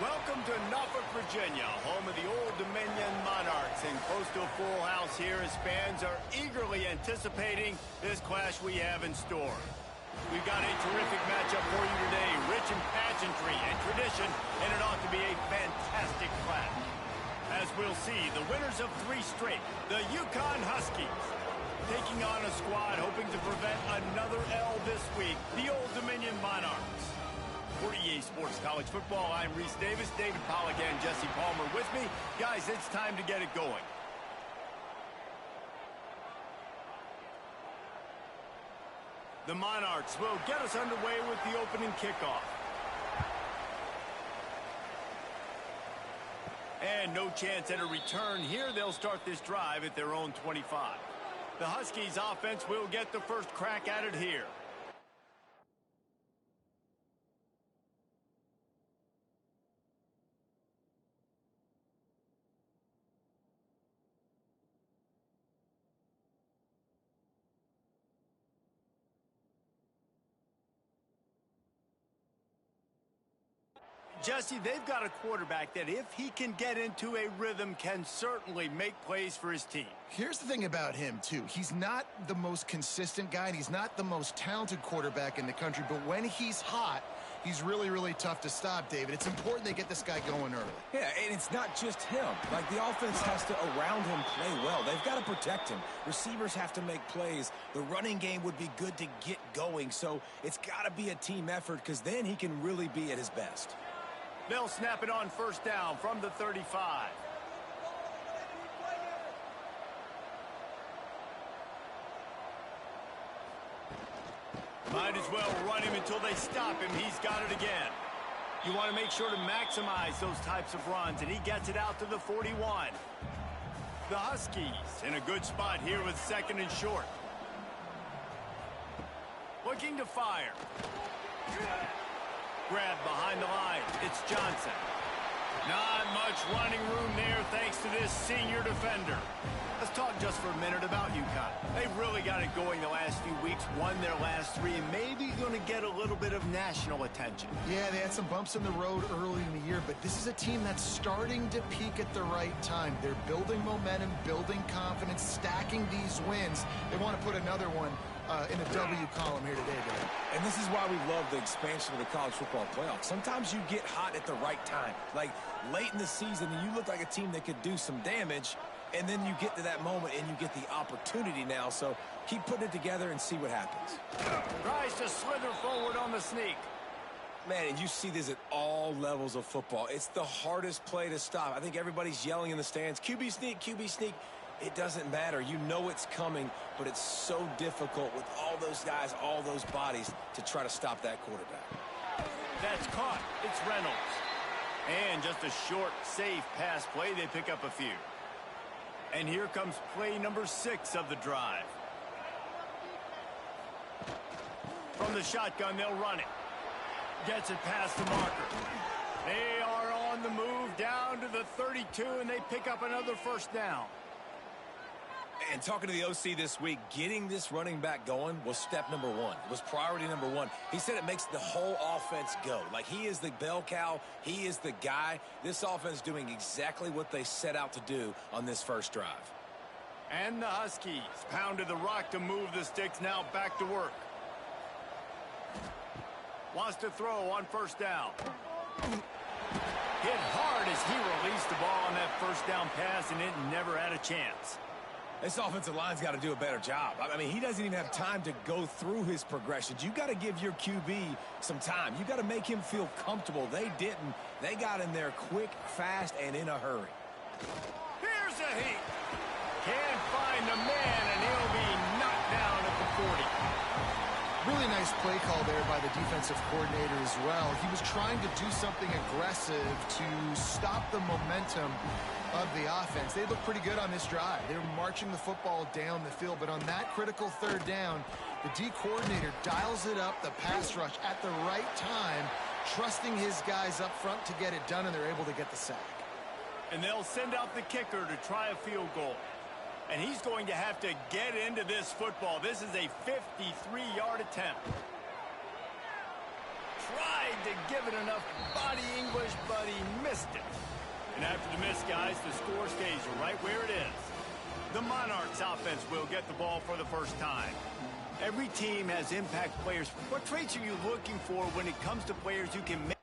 Welcome to Norfolk, Virginia, home of the Old Dominion Monarchs, and close to a full house here as fans are eagerly anticipating this clash we have in store. We've got a terrific matchup for you today, rich in pageantry and tradition, and it ought to be a fantastic clash. As we'll see, the winners of 3 straight, the UConn Huskies, taking on a squad hoping to prevent another L this week, the Old Dominion Monarchs. For EA Sports College Football, I'm Reese Davis, David Pollack, and Jesse Palmer with me. Guys, it's time to get it going. The Monarchs will get us underway with the opening kickoff. And no chance at a return here. They'll start this drive at their own 25. The Huskies offense will get the first crack at it here. Jesse, they've got a quarterback that if he can get into a rhythm can certainly make plays for his team. Here's the thing about him, too. He's not the most consistent guy, and he's not the most talented quarterback in the country, but when he's hot, he's really, really tough to stop, David. It's important they get this guy going early. Yeah, and it's not just him. Like, the offense has to, around him, play well. They've got to protect him. Receivers have to make plays. The running game would be good to get going, so it's got to be a team effort because then he can really be at his best. They'll snap it on first down from the 35. Might as well run him until they stop him. He's got it again. You want to make sure to maximize those types of runs, and he gets it out to the 41. The Huskies in a good spot here with 2nd and short. Looking to fire. Grab behind the line. It's Johnson. Not much running room there thanks to this senior defender. Let's talk just for a minute about UConn. They've really got it going the last few weeks, won their last 3, and maybe going to get a little bit of national attention. Yeah, they had some bumps in the road early in the year, but this is a team that's starting to peak at the right time. They're building momentum, building confidence, stacking these wins. They want to put another one in the W column here today, Dave. And this is why we love the expansion of the college football playoffs. Sometimes you get hot at the right time. Like late in the season, and you look like a team that could do some damage, and then you get to that moment and you get the opportunity now. So keep putting it together and see what happens. Tries to slither forward on the sneak. Man, and you see this at all levels of football. It's the hardest play to stop. I think everybody's yelling in the stands, QB sneak, QB sneak. It doesn't matter. You know it's coming, but it's so difficult with all those guys, all those bodies to try to stop that quarterback. That's caught. It's Reynolds. And just a short, safe pass play. They pick up a few. And here comes play number 6 of the drive. From the shotgun, they'll run it. Gets it past the marker. They are on the move down to the 32, and they pick up another first down. And talking to the OC this week, getting this running back going was step number 1. It was priority number 1. He said it makes the whole offense go. Like, he is the bell cow. He is the guy. This offense doing exactly what they set out to do on this first drive. And the Huskies pounded the rock to move the sticks. Now back to work. Wants to throw on first down. Hit hard as he released the ball on that first down pass, and it never had a chance. This offensive line's got to do a better job. I mean, he doesn't even have time to go through his progressions. You got to give your QB some time. You got to make him feel comfortable. They didn't. They got in there quick, fast, and in a hurry. Here's a heat. Can't find a man, and he'll be knocked down at the 40. Really nice play call there by the defensive coordinator as well. He was trying to do something aggressive to stop the momentum of the offense. They looked pretty good on this drive. They were marching the football down the field, but on that critical 3rd down, the D coordinator dials it up, the pass rush at the right time, trusting his guys up front to get it done, and they're able to get the sack. And they'll send out the kicker to try a field goal. And he's going to have to get into this football. This is a 53-yard attempt. tried to give it enough body English, but he missed it. And after the miss, guys, the score stays right where it is. The Monarchs offense will get the ball for the first time. Every team has impact players. What traits are you looking for when it comes to players who can make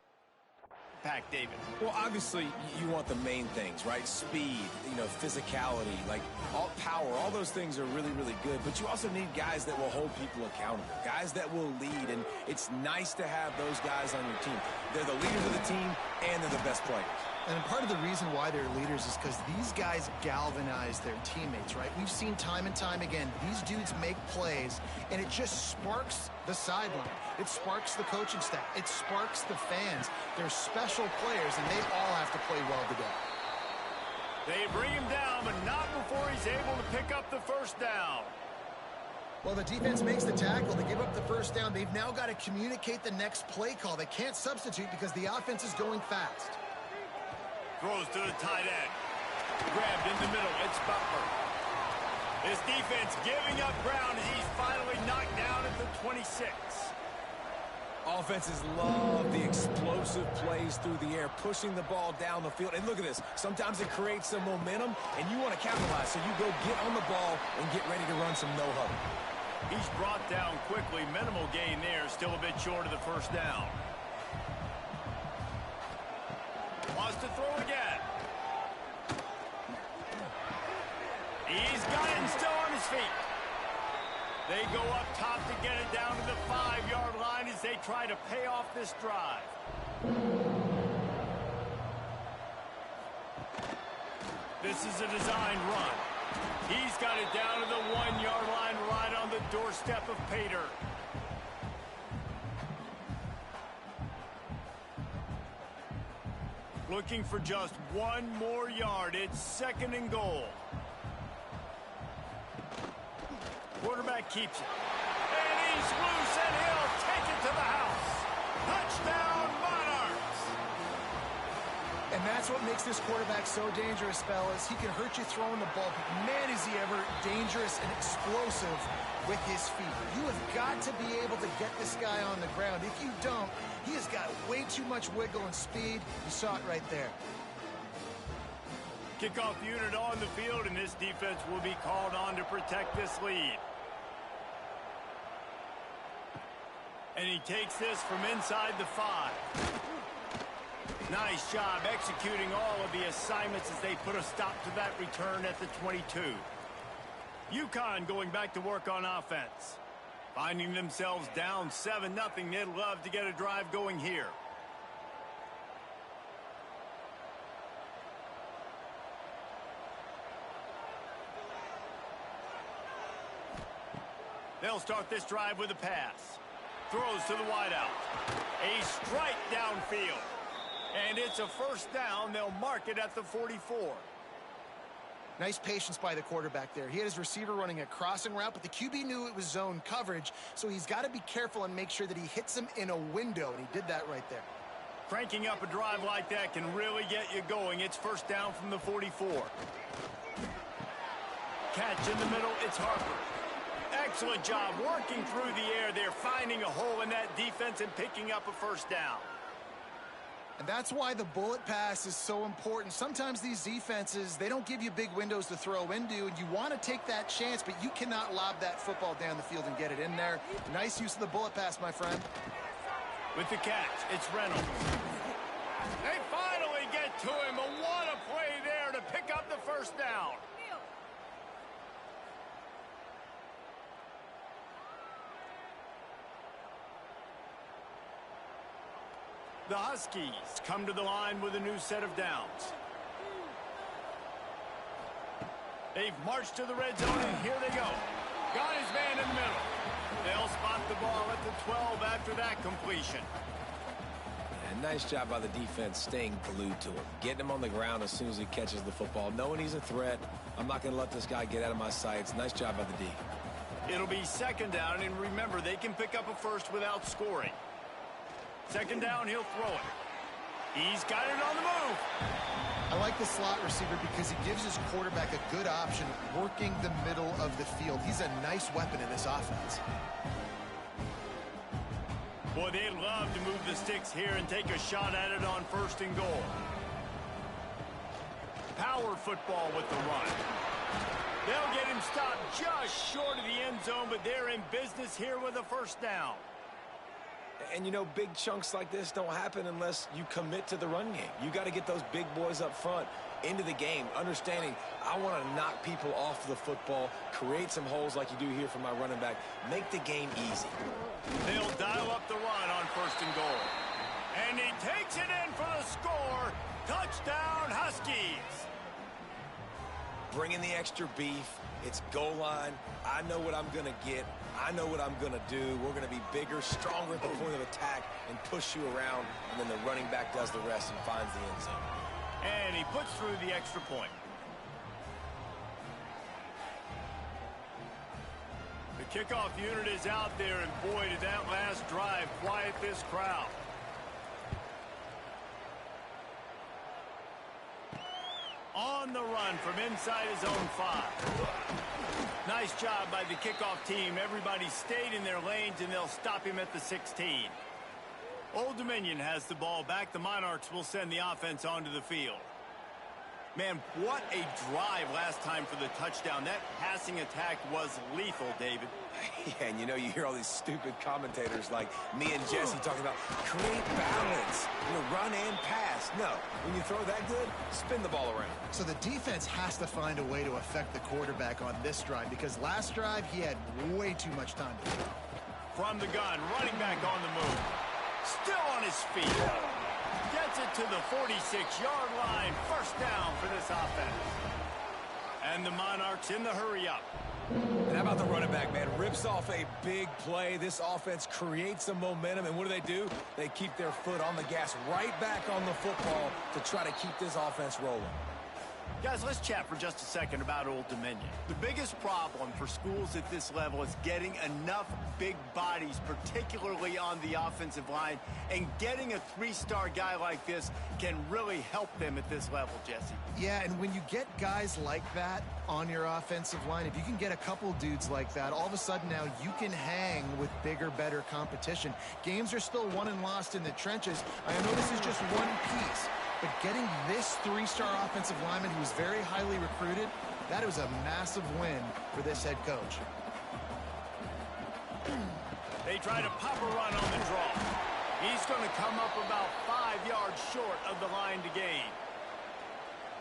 impact, David? Well, obviously, you want the main things, right? Speed, physicality, like all power, all those things are really, really good. But you also need guys that will hold people accountable, guys that will lead. And it's nice to have those guys on your team. They're the leaders of the team, and they're the best players. And part of the reason why they're leaders is because these guys galvanize their teammates, right? We've seen time and time again, these dudes make plays, and it just sparks the sideline. It sparks the coaching staff. It sparks the fans. They're special players, and they all have to play well today. They bring him down, but not before he's able to pick up the first down. Well, the defense makes the tackle. They give up the first down. They've now got to communicate the next play call. They can't substitute because the offense is going fast. Throws to the tight end. Grabbed in the middle. It's Butler. This defense giving up ground as he's finally knocked down at the 26. Offenses love the explosive plays through the air, pushing the ball down the field. And look at this. Sometimes it creates some momentum, and you want to capitalize. So you go get on the ball and get ready to run some no-huddle. He's brought down quickly. Minimal gain there. Still a bit short of the first down. Wants to throw again. He's got it and still on his feet. They go up top to get it down to the 5-yard line as they try to pay off this drive. This is a designed run. He's got it down to the 1-yard line right on the doorstep of Pater. Looking for just one more yard. It's 2nd and goal. Quarterback keeps it. And he's loose, and he'll take it to the house. Touchdown, Monarchs! And that's what makes this quarterback so dangerous, fellas. He can hurt you throwing the ball, but man, is he ever dangerous and explosive with his feet. You have got to be able to get this guy on the ground. If you don't, he has got way too much wiggle and speed. You saw it right there. Kickoff unit on the field, and this defense will be called on to protect this lead. And he takes this from inside the 5. Nice job executing all of the assignments as they put a stop to that return at the 22. UConn going back to work on offense. Finding themselves down 7-0, they'd love to get a drive going here. They'll start this drive with a pass. Throws to the wideout. A strike downfield. And it's a first down. They'll mark it at the 44. Nice patience by the quarterback there. He had his receiver running a crossing route, but the QB knew it was zone coverage, so he's got to be careful and make sure that he hits him in a window, and he did that right there. Cranking up a drive like that can really get you going. It's first down from the 44. Catch in the middle. It's Harper. Excellent job working through the air. They're finding a hole in that defense and picking up a first down. And that's why the bullet pass is so important. Sometimes these defenses, they don't give you big windows to throw into, and you want to take that chance, but you cannot lob that football down the field and get it in there. Nice use of the bullet pass, my friend. With the catch, it's Reynolds. They finally get to him. What a play there to pick up the first down. The Huskies come to the line with a new set of downs. They've marched to the red zone, and here they go. Got his man in the middle. They'll spot the ball at the 12 after that completion. And nice job by the defense staying glued to him. Getting him on the ground as soon as he catches the football. Knowing he's a threat. I'm not going to let this guy get out of my sights. Nice job by the D. It'll be second down, and remember, they can pick up a first without scoring. Second down, he'll throw it. He's got it on the move. I like the slot receiver because he gives his quarterback a good option working the middle of the field. He's a nice weapon in this offense. Boy, they love to move the sticks here and take a shot at it on 1st and goal. Power football with the run. They'll get him stopped just short of the end zone, but they're in business here with a 1st down. And, you know, big chunks like this don't happen unless you commit to the run game. You got to get those big boys up front into the game, understanding I want to knock people off the football, create some holes like you do here for my running back, make the game easy. They'll dial up the run on 1st and goal. And he takes it in for the score. Touchdown, Huskies. Bring in the extra beef. It's goal line. I know what I'm going to get. I know what I'm going to do. We're going to be bigger, stronger at the point of attack and push you around, and then the running back does the rest and finds the end zone. And he puts through the extra point. The kickoff unit is out there, and boy, did that last drive quiet this crowd. On the run from inside his own 5. Nice job by the kickoff team. Everybody stayed in their lanes, and they'll stop him at the 16. Old Dominion has the ball back. The Monarchs will send the offense onto the field. Man, what a drive last time for the touchdown. That passing attack was lethal, David. Yeah, and you know, you hear all these stupid commentators like me and Jesse talking about create balance, you know, run and pass. No, when you throw that good, spin the ball around. So the defense has to find a way to affect the quarterback on this drive, because last drive he had way too much time to throw. From the gun, running back on the move. Still on his feet. Gets it to the 46-yard line. 1st down for this offense. And the Monarchs in the hurry-up. And how about the running back, man? Rips off a big play. This offense creates some momentum, and what do? They keep their foot on the gas right back on the football to try to keep this offense rolling. Guys, let's chat for just a second about Old Dominion. The biggest problem for schools at this level is getting enough big bodies, particularly on the offensive line, and getting a 3-star guy like this can really help them at this level, Jesse. Yeah, and when you get guys like that on your offensive line, if you can get a couple dudes like that, all of a sudden now you can hang with bigger, better competition. Games are still won and lost in the trenches. I know this is just one piece, but getting this 3-star offensive lineman who's very highly recruited, that was a massive win for this head coach. They try to pop a run on the draw. He's going to come up about 5 yards short of the line to gain.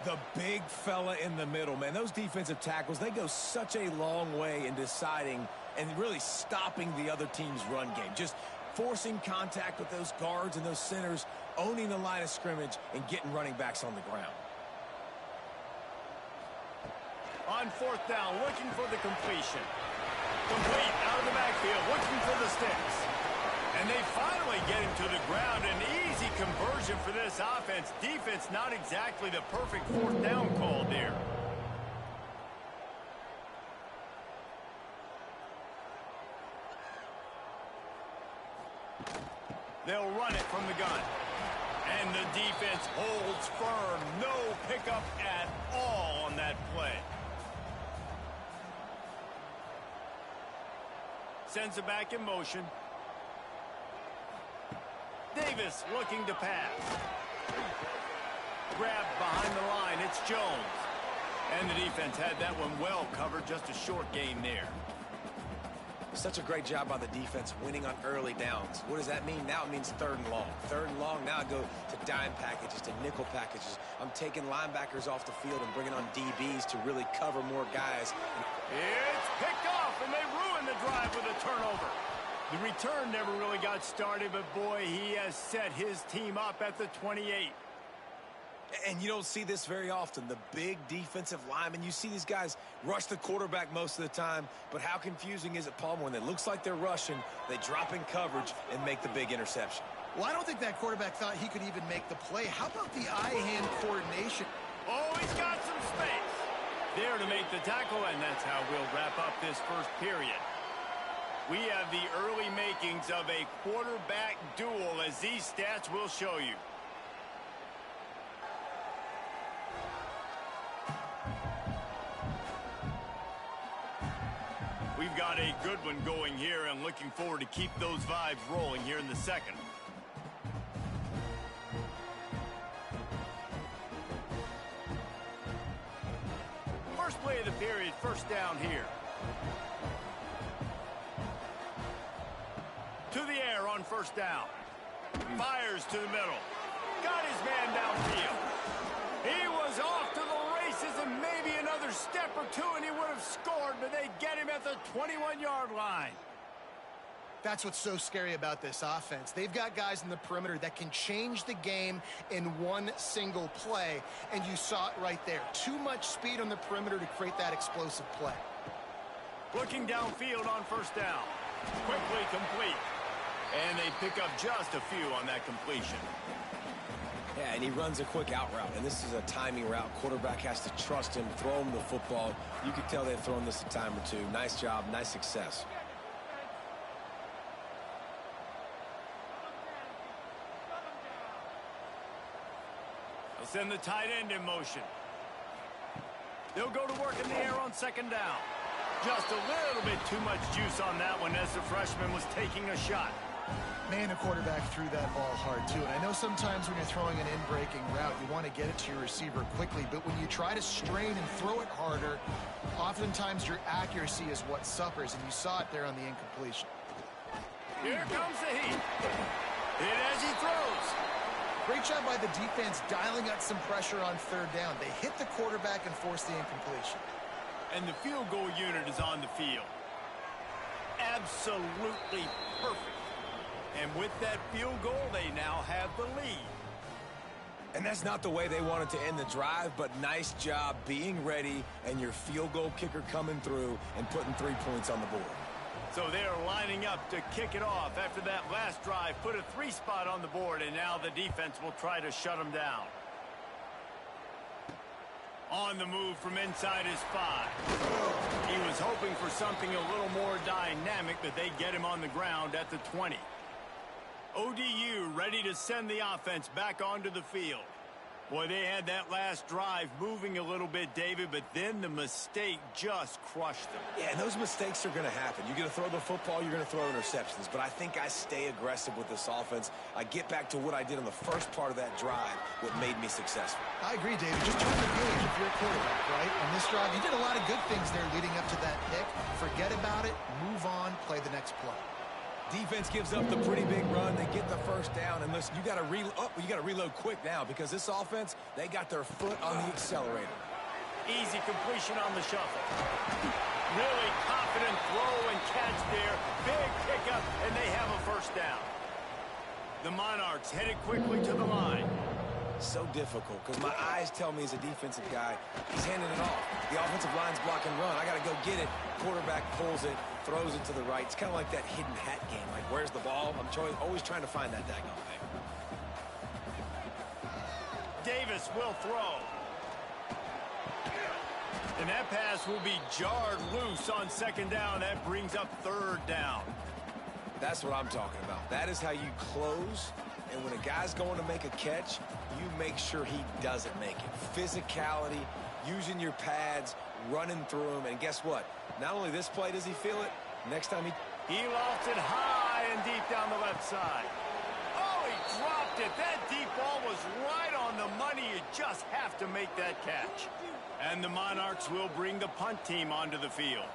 The big fella in the middle, man. Those defensive tackles, they go such a long way in deciding and really stopping the other team's run game. Just forcing contact with those guards and those centers, owning the line of scrimmage, and getting running backs on the ground. On 4th down, looking for the completion. Complete out of the backfield, looking for the sticks. And they finally get him to the ground. An easy conversion for this offense. Defense not exactly the perfect 4th down call there. They'll run it from the gun. And the defense holds firm. No pickup at all on that play. Sends it back in motion. Davis looking to pass. Grabbed behind the line. It's Jones. And the defense had that one well covered. Just a short gain there. Such a great job by the defense winning on early downs. What does that mean? Now it means 3rd and long. 3rd and long, now I go to dime packages, to nickel packages. I'm taking linebackers off the field and bringing on DBs to really cover more guys. It's picked off, and they ruin the drive with a turnover. The return never really got started, but boy, he has set his team up at the 28. And you don't see this very often. The big defensive linemen, you see these guys rush the quarterback most of the time, but how confusing is it, Paul, when it looks like they're rushing, they drop in coverage and make the big interception? Well, I don't think that quarterback thought he could even make the play. How about the eye-hand coordination? Oh, he's got some space. There to make the tackle, and that's how we'll wrap up this first period. We have the early makings of a quarterback duel, as these stats will show you. We've got a good one going here and looking forward to keep those vibes rolling here in the second. First play of the period, first down here. To the air on first down. Fires to the middle. Got his man downfield. He was off to the races and maybe another step or two and he would have scored, but they get him at the 21-yard line. That's what's so scary about this offense. They've got guys in the perimeter that can change the game in one single play, and you saw it right there. Too much speed on the perimeter to create that explosive play. Looking downfield on first down. Quickly complete. And they pick up just a few on that completion. Yeah, and he runs a quick out route, and this is a timing route. Quarterback has to trust him, throw him the football. You can tell they've thrown this a time or two. Nice job, nice success. They'll send the tight end in motion. They'll go to work in the air on second down. Just a little bit too much juice on that one as the freshman was taking a shot. Man, the quarterback threw that ball hard, too. And I know sometimes when you're throwing an in-breaking route, you want to get it to your receiver quickly. But when you try to strain and throw it harder, oftentimes your accuracy is what suffers. And you saw it there on the incompletion. Here comes the heat. Hit as he throws. Great job by the defense dialing up some pressure on third down. They hit the quarterback and forced the incompletion. And the field goal unit is on the field. Absolutely perfect. And with that field goal, they now have the lead. And that's not the way they wanted to end the drive, but nice job being ready and your field goal kicker coming through and putting 3 points on the board. So they're lining up to kick it off after that last drive. Put a 3 spot on the board, and now the defense will try to shut them down. On the move from inside his 5. He was hoping for something a little more dynamic, but they get him on the ground at the 20. ODU ready to send the offense back onto the field. Boy, they had that last drive moving a little bit, David, but then the mistake just crushed them. Yeah, and those mistakes are going to happen. You're going to throw the football, you're going to throw interceptions, but I think I stay aggressive with this offense. I get back to what I did on the first part of that drive, what made me successful. I agree, David. Just turn the page if you're a quarterback, right? On this drive, you did a lot of good things there leading up to that pick. Forget about it, move on, play the next play. Defense gives up the pretty big run. They get the first down. And listen, you got to reload quick now because this offense, they got their foot on the accelerator. Easy completion on the shuffle. Really confident throw and catch there. Big pickup, and they have a first down. The Monarchs headed quickly to the line. So difficult because my eyes tell me as a defensive guy, he's handing it off. The offensive line's block and run. I got to go get it. Quarterback pulls it, throws it to the right. It's kind of like that hidden hat game. Like, where's the ball? I'm always trying to find that daggone thing. Davis will throw. And that pass will be jarred loose on second down. That brings up third down. That's what I'm talking about. That is how you close. And when a guy's going to make a catch, you make sure he doesn't make it. Physicality, using your pads, running through him. And guess what? Not only this play does he feel it, next time he lofts it high and deep down the left side. Oh, he dropped it. That deep ball was right on the money. You just have to make that catch. And the Monarchs will bring the punt team onto the field.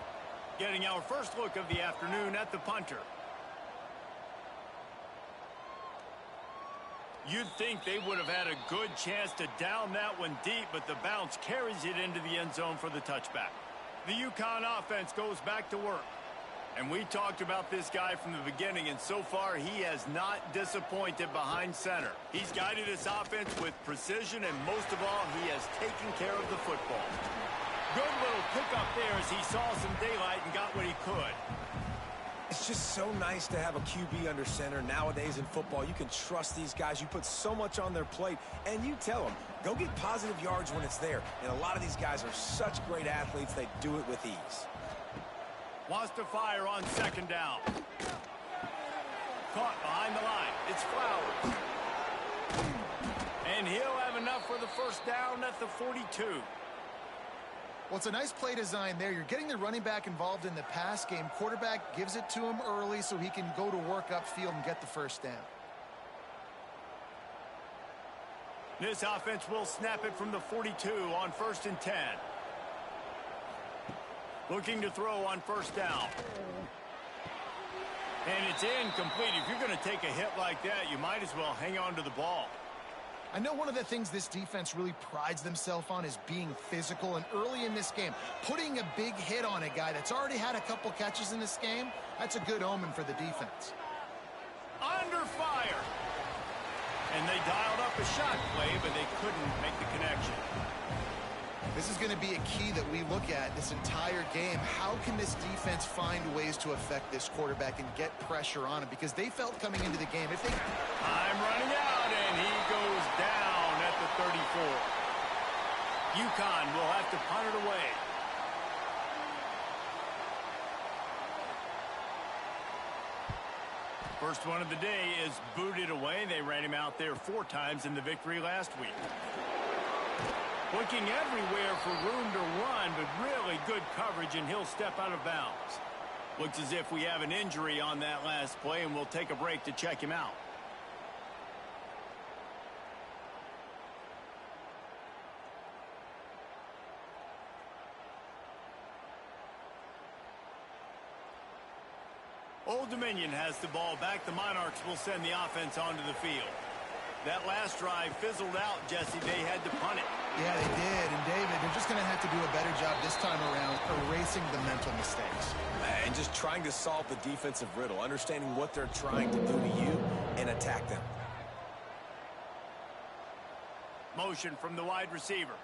Getting our first look of the afternoon at the punter. You'd think they would have had a good chance to down that one deep, but the bounce carries it into the end zone for the touchback. The UConn offense goes back to work. And we talked about this guy from the beginning, and so far he has not disappointed behind center. He's guided this offense with precision, and most of all, he has taken care of the football. Good little pickup there as he saw some daylight and got what he could. It's just so nice to have a QB under center. Nowadays in football, you can trust these guys. You put so much on their plate, and you tell them, go get positive yards when it's there. And a lot of these guys are such great athletes, they do it with ease. Wants to fire on second down. Caught behind the line. It's Flowers. And he'll have enough for the first down at the 42. Well, it's a nice play design there. You're getting the running back involved in the pass game. Quarterback gives it to him early so he can go to work upfield and get the first down. This offense will snap it from the 42 on 1st and 10. Looking to throw on 1st down. And it's incomplete. If you're going to take a hit like that, you might as well hang on to the ball. I know one of the things this defense really prides themselves on is being physical, and early in this game, putting a big hit on a guy that's already had a couple catches in this game, that's a good omen for the defense. Under fire. And they dialed up a shot play, but they couldn't make the connection. This is going to be a key that we look at this entire game. How can this defense find ways to affect this quarterback and get pressure on him? Because they felt coming into the game, if they... I'm running out, and he goes down at the 34. UConn will have to punt it away. First one of the day is booted away. They ran him out there 4 times in the victory last week. Looking everywhere for room to run, but really good coverage, and he'll step out of bounds. Looks as if we have an injury on that last play, and we'll take a break to check him out. Old Dominion has the ball back. The Monarchs will send the offense onto the field. That last drive fizzled out, Jesse. They had to punt it. Yeah, they did. And, David, they're just going to have to do a better job this time around erasing the mental mistakes. And just trying to solve the defensive riddle, understanding what they're trying to do to you and attack them. Motion from the wide receiver.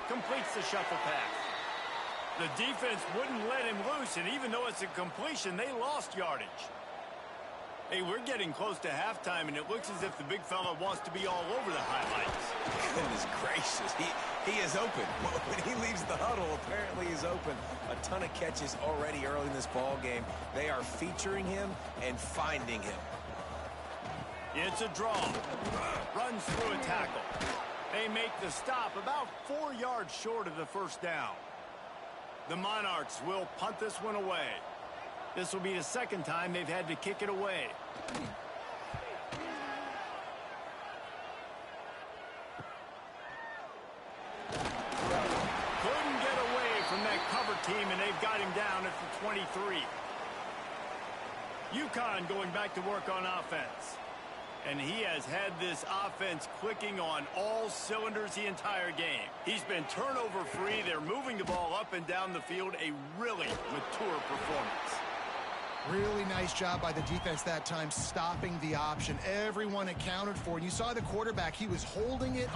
Completes the shuffle pass. The defense wouldn't let him loose, and even though it's a completion, they lost yardage. Hey, we're getting close to halftime, and it looks as if the big fella wants to be all over the highlights. Goodness gracious. He is open. When he leaves the huddle, apparently he's open. A ton of catches already early in this ball game. They are featuring him and finding him. It's a draw. Runs through a tackle. They make the stop about 4 yards short of the first down. The Monarchs will punt this one away. This will be the second time they've had to kick it away. Couldn't get away from that cover team, and they've got him down at the 23. UConn going back to work on offense. And he has had this offense clicking on all cylinders the entire game. He's been turnover free. They're moving the ball up and down the field. A really mature performance. Really nice job by the defense that time, stopping the option. Everyone accounted for it. You saw the quarterback. He was holding it.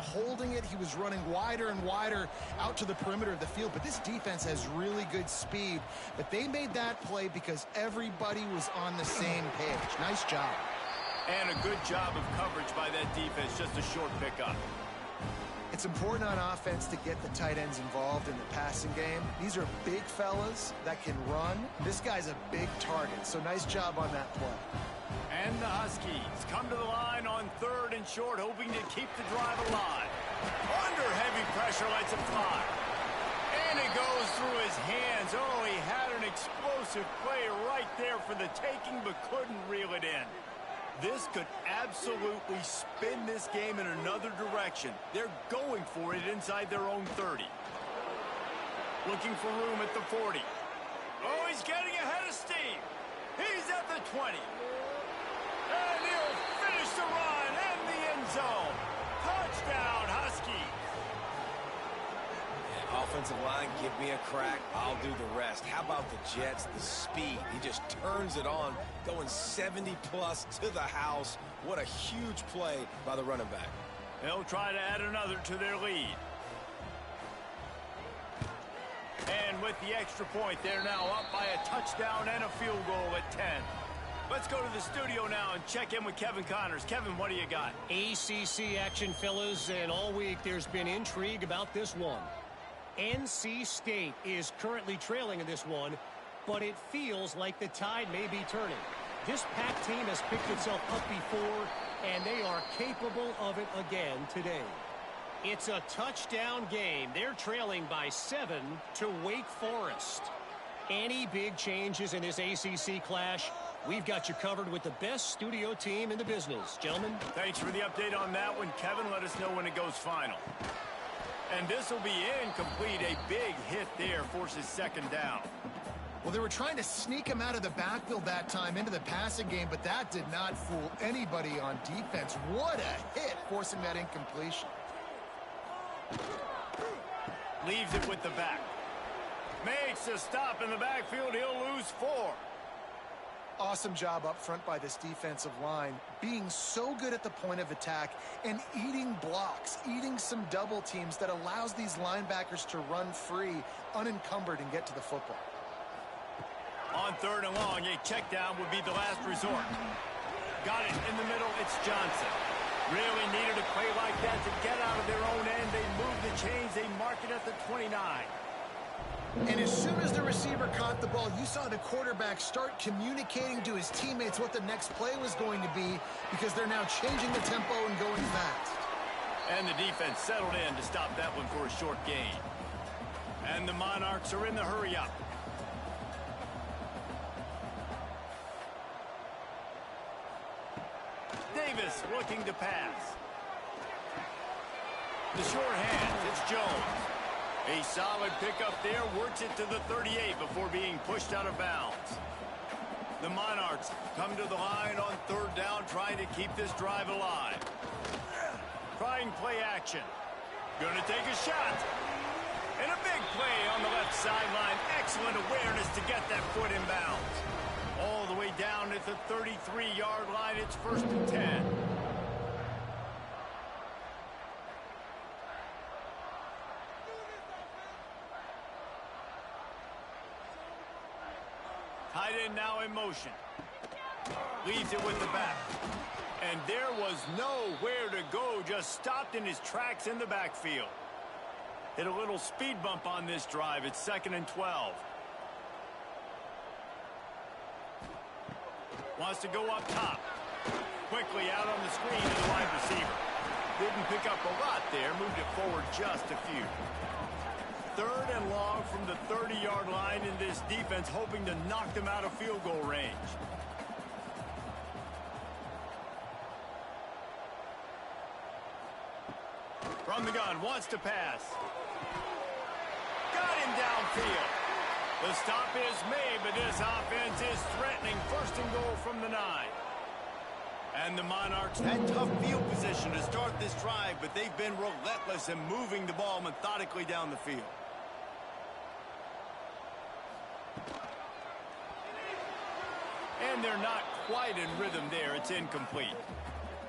He was running wider and wider out to the perimeter of the field. But this defense has really good speed. But they made that play because everybody was on the same page. Nice job. And a good job of coverage by that defense. Just a short pickup. It's important on offense to get the tight ends involved in the passing game. These are big fellas that can run. This guy's a big target, so nice job on that play. And the Huskies come to the line on 3rd and short, hoping to keep the drive alive. Under heavy pressure, lets it fly. And it goes through his hands. Oh, he had an explosive play right there for the taking, but couldn't reel it in. This could absolutely spin this game in another direction. They're going for it inside their own 30. Looking for room at the 40. Oh, he's getting ahead of steam. He's at the 20. And he'll finish the run in the end zone. Touchdown, Huskies. Offensive line, give me a crack. I'll do the rest. How about the Jets? The speed. He just turns it on, going 70-plus to the house. What a huge play by the running back. They'll try to add another to their lead. And with the extra point, they're now up by a touchdown and a field goal at 10. Let's go to the studio now and check in with Kevin Connors. Kevin, what do you got? ACC action, fellas, and all week there's been intrigue about this one. NC State is currently trailing in this one, but it feels like the tide may be turning. This Pac team has picked itself up before, and they are capable of it again today. It's a touchdown game. They're trailing by 7 to Wake Forest. Any big changes in this ACC clash, we've got you covered with the best studio team in the business. Gentlemen. Thanks for the update on that one, Kevin. Let us know when it goes final. And this will be incomplete. A big hit there forces second down. Well, they were trying to sneak him out of the backfield that time into the passing game, but that did not fool anybody on defense. What a hit, forcing that incompletion. Leaves it with the back. Makes a stop in the backfield. He'll lose 4. Awesome job up front by this defensive line, being so good at the point of attack and eating blocks, eating some double teams that allows these linebackers to run free, unencumbered, and get to the football. On 3rd and long, a check down would be the last resort. Got it in the middle. It's Johnson. Really needed a play like that to get out of their own end. They move the chains. They mark it at the 29. And as soon as the receiver caught the ball, you saw the quarterback start communicating to his teammates what the next play was going to be, because they're now changing the tempo and going fast. And the defense settled in to stop that one for a short gain. And the Monarchs are in the hurry up. Davis looking to pass. The short hand, it's Jones. A solid pickup there, works it to the 38 before being pushed out of bounds. The Monarchs come to the line on 3rd down, trying to keep this drive alive. Trying play action. Gonna take a shot. And a big play on the left sideline. Excellent awareness to get that foot in bounds. All the way down at the 33-yard line. It's 1st and 10. Tight end now in motion. Leaves it with the back. And there was nowhere to go. Just stopped in his tracks in the backfield. Hit a little speed bump on this drive. It's 2nd and 12. Wants to go up top. Quickly out on the screen to the wide receiver. Didn't pick up a lot there. Moved it forward just a few. 3rd and long from the 30-yard line, in this defense hoping to knock them out of field goal range. From the gun, wants to pass. Got him downfield. The stop is made, but this offense is threatening. 1st and goal from the 9. And the Monarchs had tough field position to start this drive, but they've been relentless in moving the ball methodically down the field. And they're not quite in rhythm there. It's incomplete.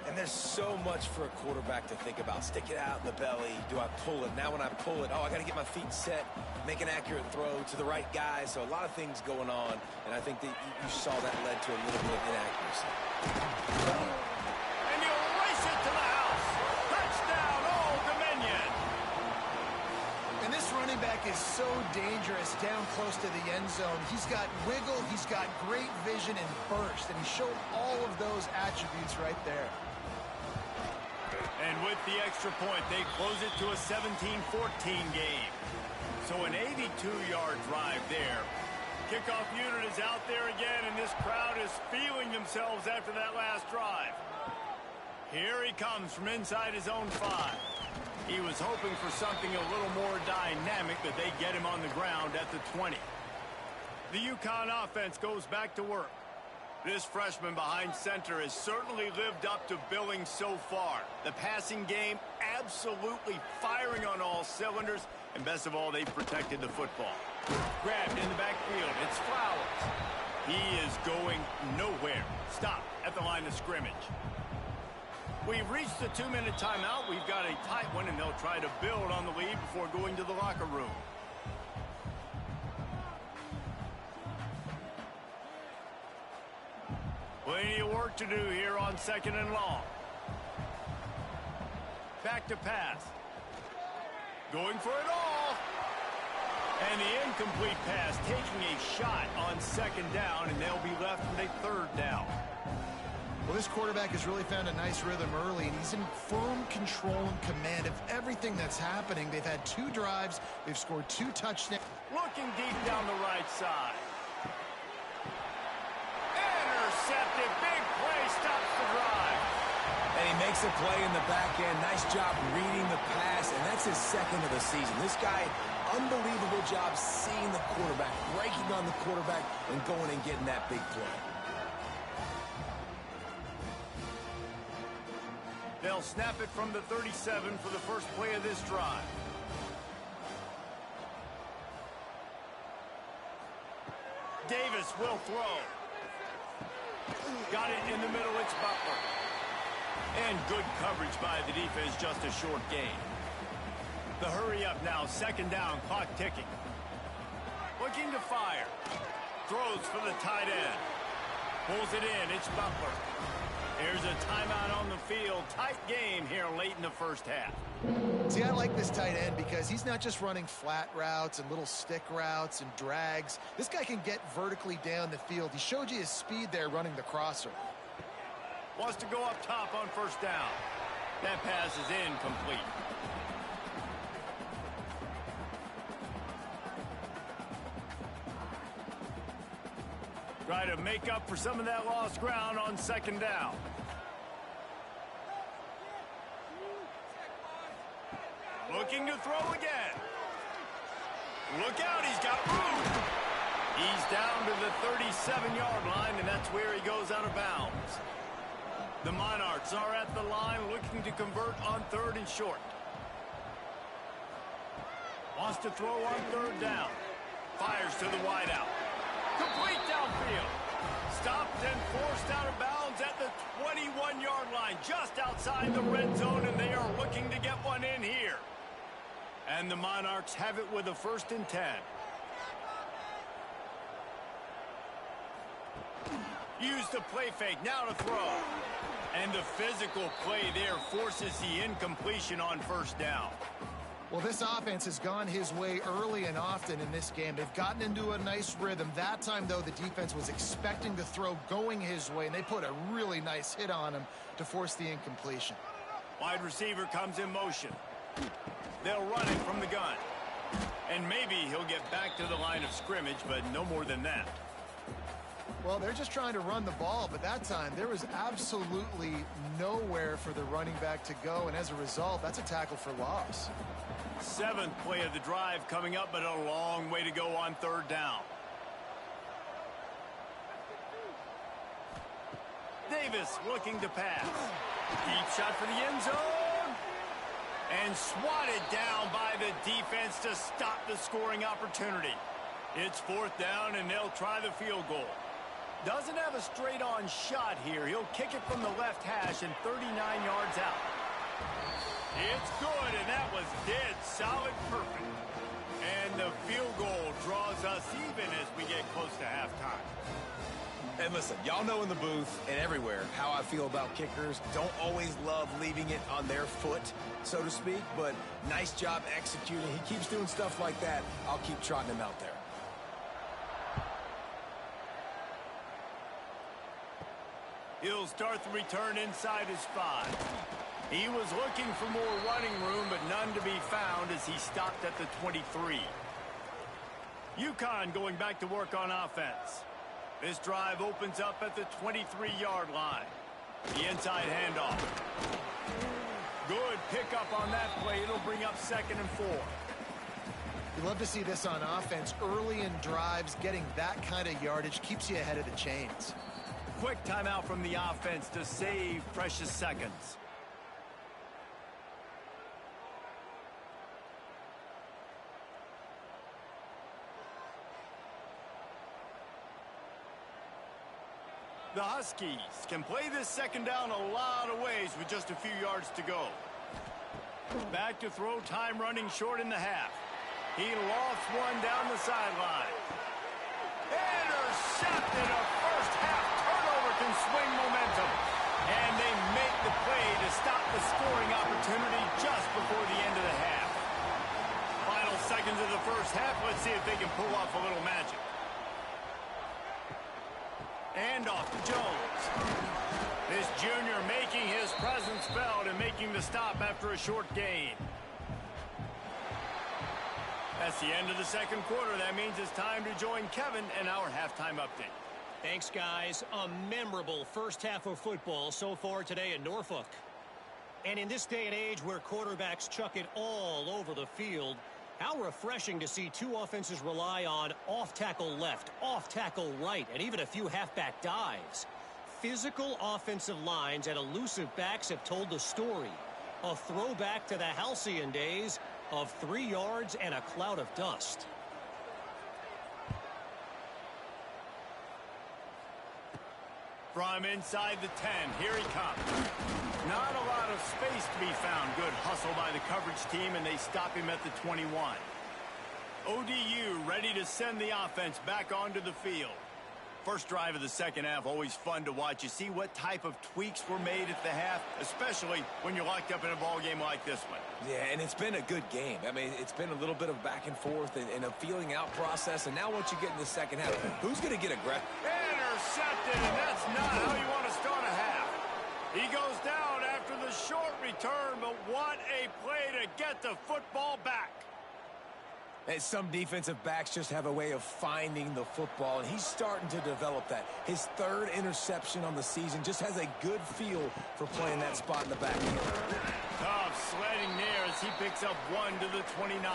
And there's so much for a quarterback to think about. Stick it out in the belly. Do I pull it? Now when I pull it, I got to get my feet set, make an accurate throw to the right guy. So a lot of things going on, and I think that you saw that led to a little bit of inaccuracy. And he'll race it to the house. Touchdown, Old Dominion. And this running back is so dangerous down close to the end zone. He's got wiggle, he's got great vision and burst, and he showed all of those attributes right there. And with the extra point, they close it to a 17-14 game. So an 82-yard drive there. Kickoff unit is out there again, and this crowd is feeling themselves after that last drive. Here he comes from inside his own 5. He was hoping for something a little more dynamic, but they get him on the ground at the 20. The UConn offense goes back to work. This freshman behind center has certainly lived up to billing so far. The passing game absolutely firing on all cylinders, and best of all, they've protected the football. Grabbed in the backfield. It's Flowers. He is going nowhere. Stop at the line of scrimmage. We've reached the 2-minute timeout. We've got a tight one, and they'll try to build on the lead before going to the locker room. Plenty of work to do here on 2nd and long. Back to pass. Going for it all. And the incomplete pass, taking a shot on 2nd down, and they'll be left with a 3rd down. Well, this quarterback has really found a nice rhythm early, and he's in firm control and command of everything that's happening. They've had 2 drives. They've scored 2 touchdowns. Looking deep down the right side. Intercepted. Big play stops the drive. And he makes a play in the back end. Nice job reading the pass, and that's his 2nd of the season. This guy, unbelievable job seeing the quarterback, breaking on the quarterback, and going and getting that big play. They'll snap it from the 37 for the first play of this drive. Davis will throw. Got it in the middle. It's Butler. And good coverage by the defense, just a short gain. The hurry up now, 2nd down, clock ticking. Looking to fire. Throws for the tight end. Pulls it in, it's Butler. Here's a timeout on the field. Tight game here late in the first half. See, I like this tight end because he's not just running flat routes and little stick routes and drags. This guy can get vertically down the field. He showed you his speed there running the crosser. Wants to go up top on 1st down. That pass is incomplete. Try to make up for some of that lost ground on 2nd down. Looking to throw again. Look out, he's got room. He's down to the 37-yard line, and that's where he goes out of bounds. The Monarchs are at the line looking to convert on 3rd and short. Wants to throw on 3rd down. Fires to the wideout. Complete downfield. Stopped and forced out of bounds at the 21-yard line, just outside the red zone, and they are looking to get one in here. And the Monarchs have it with a 1st and 10. Use the play fake, now to throw. And the physical play there forces the incompletion on 1st down. Well, this offense has gone his way early and often in this game. They've gotten into a nice rhythm. That time, though, the defense was expecting the throw going his way, and they put a really nice hit on him to force the incompletion. Wide receiver comes in motion. They'll run it from the gun. And maybe he'll get back to the line of scrimmage, but no more than that. Well, they're just trying to run the ball, but that time there was absolutely nowhere for the running back to go, and as a result, that's a tackle for loss. 7th play of the drive coming up, but a long way to go on 3rd down. Davis looking to pass. Deep shot for the end zone. And swatted down by the defense to stop the scoring opportunity. It's 4th down, and they'll try the field goal. Doesn't have a straight-on shot here. He'll kick it from the left hash and 39 yards out. It's good, and that was dead solid perfect. And the field goal draws us even as we get close to halftime. And listen, y'all know in the booth and everywhere how I feel about kickers. Don't always love leaving it on their foot, so to speak, but nice job executing. He keeps doing stuff like that. I'll keep trotting him out there. He'll start the return inside his 5. He was looking for more running room, but none to be found as he stopped at the 23. UConn going back to work on offense. This drive opens up at the 23-yard line. The inside handoff. Good pickup on that play. It'll bring up 2nd and 4. You love to see this on offense. Early in drives, getting that kind of yardage keeps you ahead of the chains. Quick timeout from the offense to save precious seconds. The Huskies can play this 2nd down a lot of ways with just a few yards to go. Back to throw, time running short in the half. He lost one down the sideline. Intercepted. A first half turnover can swing momentum. And they make the play to stop the scoring opportunity just before the end of the half. Final seconds of the first half. Let's see if they can pull off a little magic. And off to Jones. This junior making his presence felt and making the stop after a short gain. That's the end of the second quarter. That means it's time to join Kevin in our halftime update. Thanks, guys. A memorable first half of football so far today in Norfolk. And in this day and age where quarterbacks chuck it all over the field, how refreshing to see two offenses rely on off-tackle left, off-tackle right, and even a few halfback dives. Physical offensive lines and elusive backs have told the story. A throwback to the halcyon days of 3 yards and a cloud of dust. From inside the 10, here he comes. Not a lot of space to be found. Good hustle by the coverage team, and they stop him at the 21. ODU ready to send the offense back onto the field. First drive of the second half, always fun to watch. You see what type of tweaks were made at the half, especially when you're locked up in a ball game like this one. Yeah, and it's been a good game. I mean, it's been a little bit of back and forth and a feeling out process. And now once you get in the second half, who's going to get aggressive? Intercepted, and that's not how you want to start a half. He goes down after the short return, but what a play to get the football back. And some defensive backs just have a way of finding the football, and he's starting to develop that. His third interception on the season, just has a good feel for playing that spot in the back end. Tough sledding there as he picks up 1 to the 29.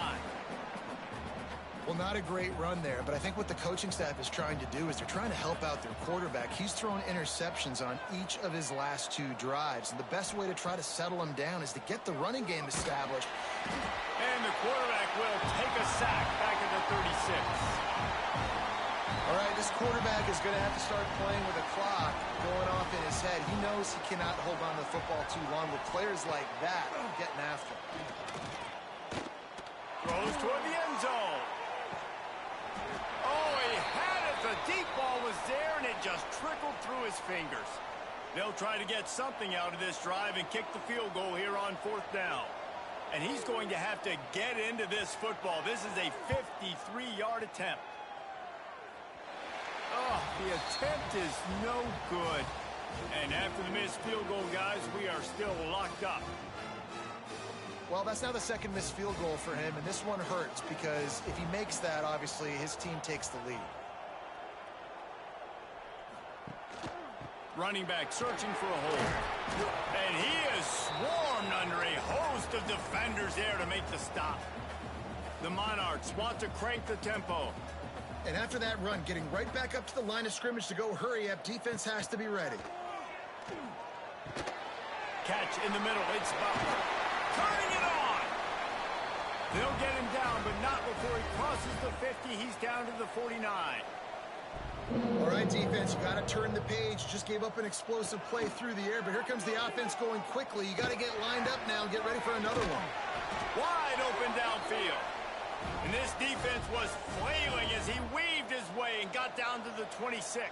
Well, not a great run there, but I think what the coaching staff is trying to do is they're trying to help out their quarterback. He's thrown interceptions on each of his last 2 drives, and the best way to try to settle him down is to get the running game established. And the quarterback will take a sack back at the 36. All right, this quarterback is going to have to start playing with a clock going off in his head. He knows he cannot hold on to the football too long with players like that getting after him. Throws toward the end zone. Oh, he had it. The deep ball was there, and it just trickled through his fingers. They'll try to get something out of this drive and kick the field goal here on 4th down. And he's going to have to get into this football. This is a 53-yard attempt. Oh, the attempt is no good. And after the missed field goal, guys, we are still locked up. Well, that's now the second missed field goal for him, and this one hurts because if he makes that, obviously, his team takes the lead. Running back searching for a hole. And he is swarmed under a host of defenders there to make the stop. The Monarchs want to crank the tempo. And after that run, getting right back up to the line of scrimmage to go hurry up, defense has to be ready. Catch in the middle. It's Butler. Turning it on. They'll get him down, but not before he crosses the 50. He's down to the 49. All right, defense, you got to turn the page. Just gave up an explosive play through the air, but here comes the offense going quickly. You got to get lined up now and get ready for another one. Wide open downfield. And this defense was flailing as he weaved his way and got down to the 26.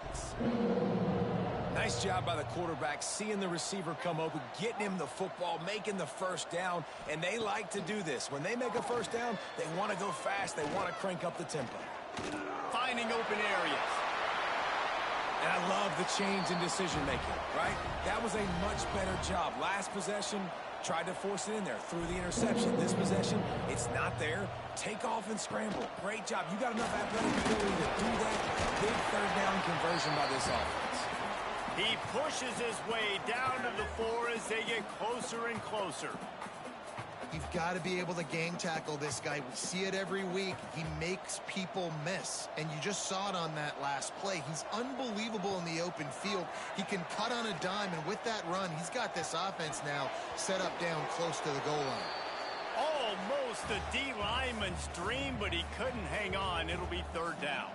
Nice job by the quarterback, seeing the receiver come open, getting him the football, making the first down, and they like to do this. When they make a first down, they want to go fast. They want to crank up the tempo. Finding open areas. And I love the change in decision-making, right? That was a much better job. Last possession, tried to force it in there, threw the interception. This possession, it's not there. Take off and scramble. Great job. You got enough athletic ability to do that. Big third down conversion by this offense. He pushes his way down to the 4 as they get closer and closer. You've got to be able to gang tackle this guy. We see it every week. He makes people miss. And you just saw it on that last play. He's unbelievable in the open field. He can cut on a dime, and with that run, he's got this offense now set up down close to the goal line. Almost the D lineman's dream, but he couldn't hang on. It'll be 3rd down.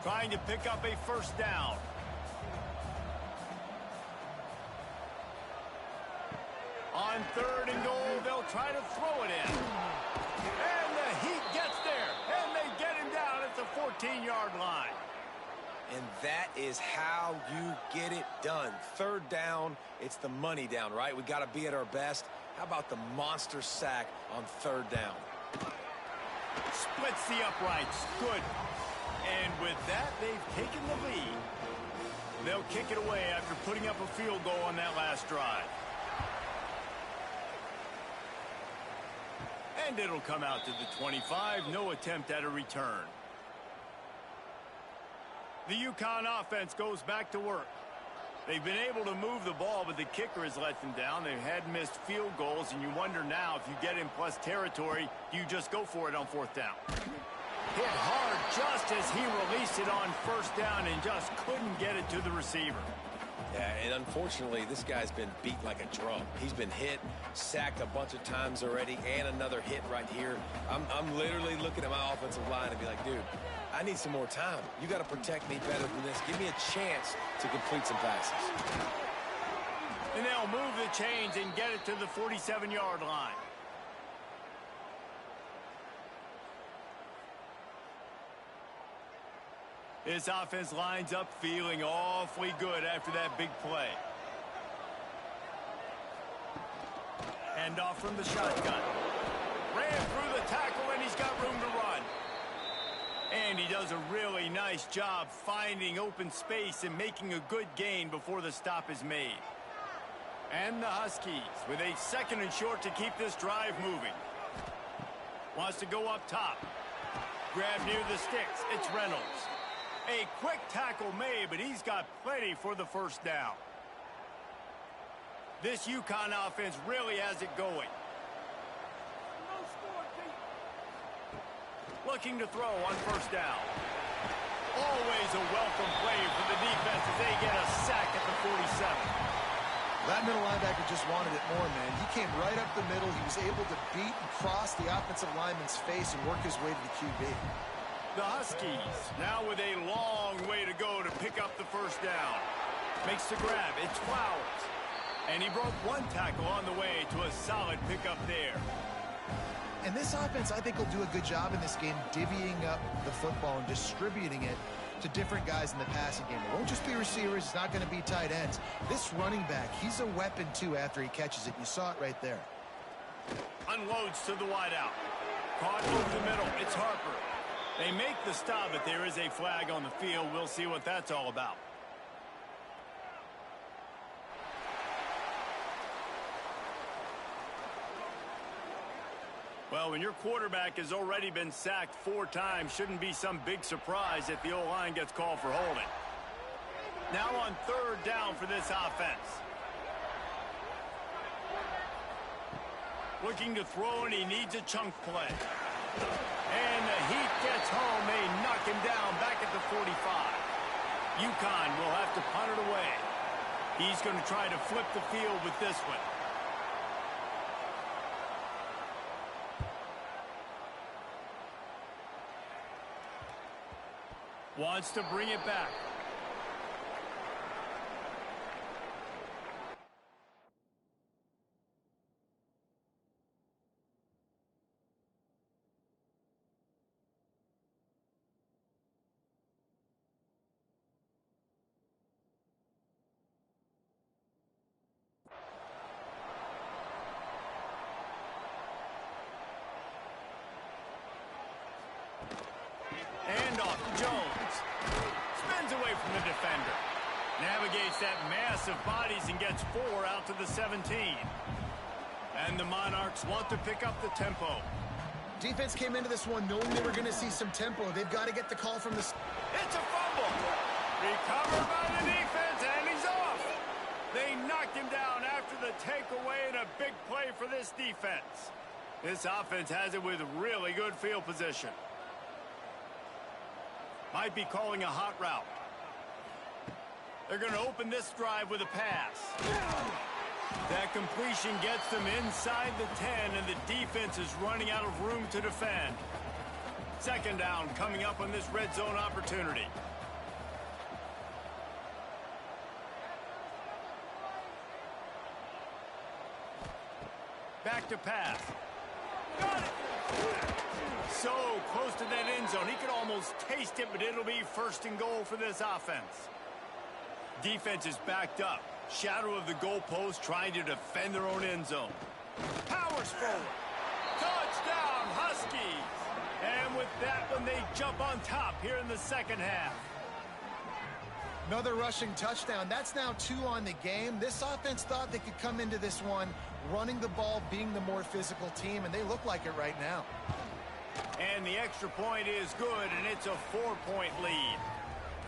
Trying to pick up a first down. On 3rd and goal, they'll try to throw it in. And the Heat gets there, and they get him down at the 14-yard line. And that is how you get it done. 3rd down, it's the money down, right? We got to be at our best. How about the monster sack on 3rd down? Splits the uprights. Good. And with that, they've taken the lead. They'll kick it away after putting up a field goal on that last drive. And it'll come out to the 25. No attempt at a return. The UConn offense goes back to work. They've been able to move the ball, but the kicker has let them down. They've had missed field goals, and you wonder now, if you get in plus territory, do you just go for it on fourth down? Hit hard just as he released it on first down and just couldn't get it to the receiver. Yeah, and unfortunately, this guy's been beat like a drum. He's been hit, sacked a bunch of times already, and another hit right here. I'm literally looking at my offensive line and be like, dude, I need some more time. You got to protect me better than this. Give me a chance to complete some passes. And they'll move the chains and get it to the 47-yard line. This offense lines up feeling awfully good after that big play. Hand off from the shotgun. Ran through the tackle, and he's got room to run. And he does a really nice job finding open space and making a good gain before the stop is made. And the Huskies with a 2nd and short to keep this drive moving. Wants to go up top. Grab near the sticks. It's Reynolds. A quick tackle made, but he's got plenty for the first down. This UConn offense really has it going. Looking to throw on first down. Always a welcome play for the defense as they get a sack at the 47. That middle linebacker just wanted it more, man. He came right up the middle. He was able to beat and cross the offensive lineman's face and work his way to the QB. The Huskies now with a long way to go to pick up the first down. Makes the grab. It's Flowers. And he broke one tackle on the way to a solid pickup there. And this offense, I think, will do a good job in this game divvying up the football and distributing it to different guys in the passing game. It won't just be receivers. It's not going to be tight ends. This running back, he's a weapon, too, after he catches it. You saw it right there. Unloads to the wideout. Caught over the middle. It's Harper. They make the stop, but there is a flag on the field. We'll see what that's all about. Well, when your quarterback has already been sacked 4 times, shouldn't be some big surprise if the O-line gets called for holding. Now on 3rd down for this offense. Looking to throw, and he needs a chunk play. And the heat gets home. They knock him down back at the 45. UConn will have to punt it away. He's going to try to flip the field with this one. Wants to bring it back. Hand off to Jones. Spins away from the defender. Navigates that mass of bodies and gets 4 out to the 17. And the Monarchs want to pick up the tempo. Defense came into this one knowing they were going to see some tempo. They've got to get the call from the... It's a fumble. Recovered by the defense, and he's off. They knocked him down after the takeaway, and a big play for this defense. This offense has it with really good field position. Might be calling a hot route. They're going to open this drive with a pass. That completion gets them inside the 10, and the defense is running out of room to defend. 2nd down coming up on this red zone opportunity. Back to pass. Got it! So close to that end zone. He could almost taste it, but it'll be 1st and goal for this offense. Defense is backed up. Shadow of the goalpost trying to defend their own end zone. Powers forward. Touchdown, Huskies! And with that one, they jump on top here in the 2nd half. Another rushing touchdown. That's now 2 on the game. This offense thought they could come into this one running the ball, being the more physical team, and they look like it right now. And the extra point is good, and it's a 4-point lead.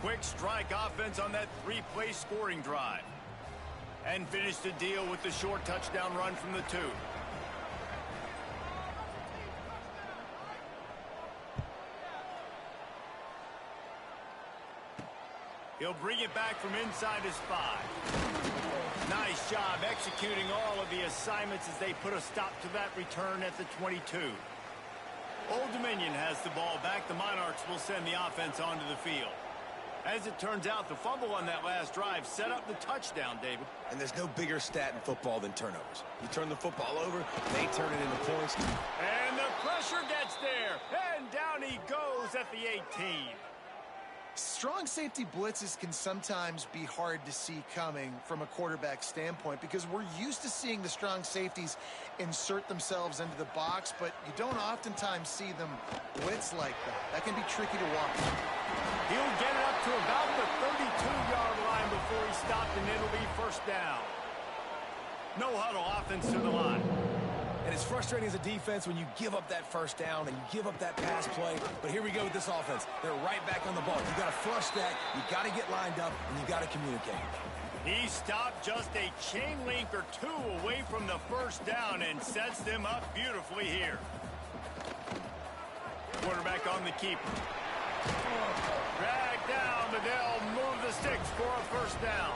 Quick strike offense on that 3-play scoring drive. And finish the deal with the short touchdown run from the 2. He'll bring it back from inside his 5. Nice job executing all of the assignments as they put a stop to that return at the 22. Old Dominion has the ball back. The Monarchs will send the offense onto the field. As it turns out, the fumble on that last drive set up the touchdown, David. And there's no bigger stat in football than turnovers. You turn the football over, they turn it into points. And the pressure gets there. And down he goes at the 18. Strong safety blitzes can sometimes be hard to see coming from a quarterback standpoint because we're used to seeing the strong safeties insert themselves into the box, but you don't oftentimes see them blitz like that. That can be tricky to watch. He'll get it up to about the 32-yard line before he stopped, and it'll be first down. No huddle offense to the line. And it's frustrating as a defense when you give up that first down and you give up that pass play. But here we go with this offense. They're right back on the ball. You got to flush that. You got to get lined up, and you got to communicate. He stopped just a chain link or 2 away from the first down and sets them up beautifully here. Quarterback on the keeper. Drag down, but they'll move the sticks for a first down.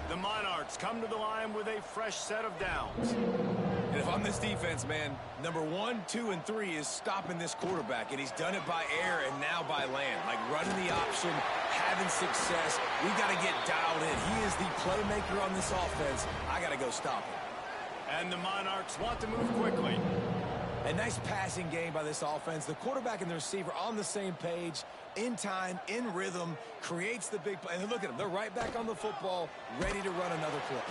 The Monarchs come to the line with a fresh set of downs. And if I'm this defense, man, number 1, 2, and 3 is stopping this quarterback, and he's done it by air and now by land. Like running the option, having success. We got to get dialed in. He is the playmaker on this offense. I got to go stop him. And the Monarchs want to move quickly. A nice passing game by this offense. The quarterback and the receiver on the same page, in time, in rhythm, creates the big play. And look at them. They're right back on the football, ready to run another play.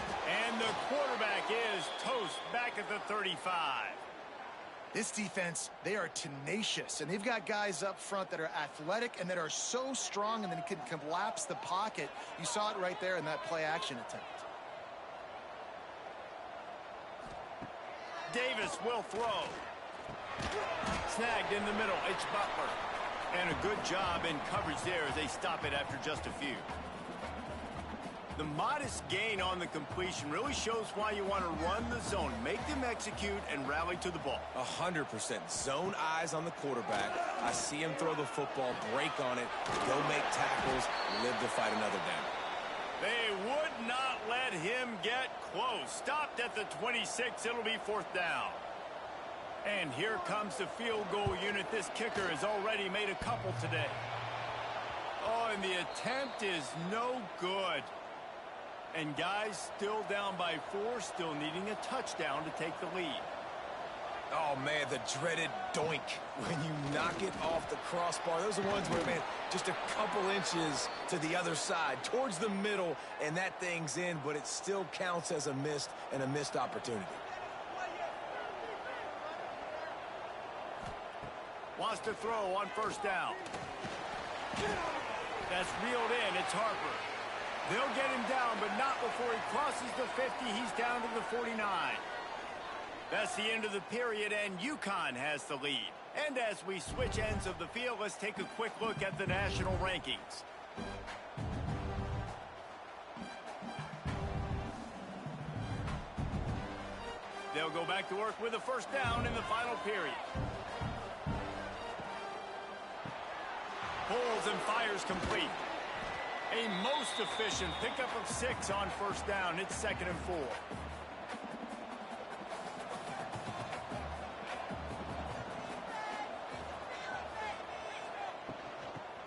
And the quarterback is toast back at the 35. This defense, they are tenacious, and they've got guys up front that are athletic and that are so strong and then can collapse the pocket. You saw it right there in that play-action attempt. Davis will throw. Snagged in the middle. It's Butler. And a good job in coverage there as they stop it after just a few. The modest gain on the completion really shows why you want to run the zone. Make them execute and rally to the ball. 100%. Zone eyes on the quarterback. I see him throw the football, break on it, go make tackles, live to fight another down. They would not let him get close. Stopped at the 26. It'll be fourth down. And here comes the field goal unit. This kicker has already made a couple today. Oh, and the attempt is no good. And guys still down by 4, still needing a touchdown to take the lead. Oh, man, the dreaded doink when you knock it off the crossbar. Those are ones where, man, just a couple inches to the other side, towards the middle, and that thing's in, but it still counts as a missed opportunity. Wants to throw on first down. That's reeled in. It's Harper. They'll get him down, but not before he crosses the 50. He's down to the 49. That's the end of the period, and UConn has the lead. And as we switch ends of the field, let's take a quick look at the national rankings. They'll go back to work with a first down in the final period. Pulls and fires complete. A most efficient pickup of 6 on first down. It's 2nd and 4.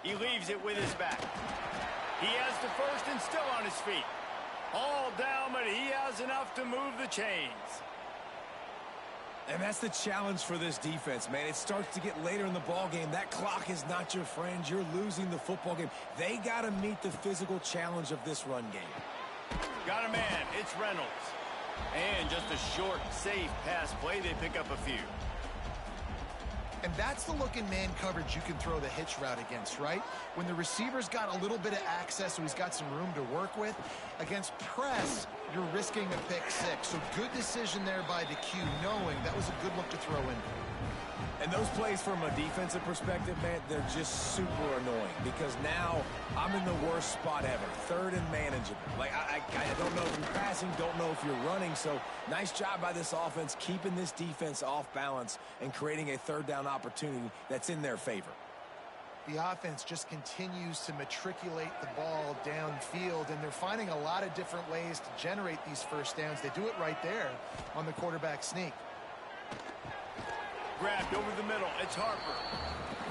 He leaves it with his back. He has the first and still on his feet. All down, but he has enough to move the chains. And that's the challenge for this defense, man. It starts to get later in the ball game. That clock is not your friend. You're losing the football game. They got to meet the physical challenge of this run game. Got a man. It's Reynolds. And just a short, safe pass play. They pick up a few. And that's the look in man coverage you can throw the hitch route against, right? When the receiver's got a little bit of access, so he's got some room to work with. Against press, you're risking a pick six. So good decision there by the Q, knowing that was a good look to throw in. And those plays from a defensive perspective, man, they're just super annoying because now I'm in the worst spot ever. Third and manageable. Like, I don't know if you're passing, don't know if you're running. So nice job by this offense keeping this defense off balance and creating a third down opportunity that's in their favor. The offense just continues to matriculate the ball downfield, and they're finding a lot of different ways to generate these first downs. They do it right there on the quarterback sneak. Grabbed over the middle. It's Harper.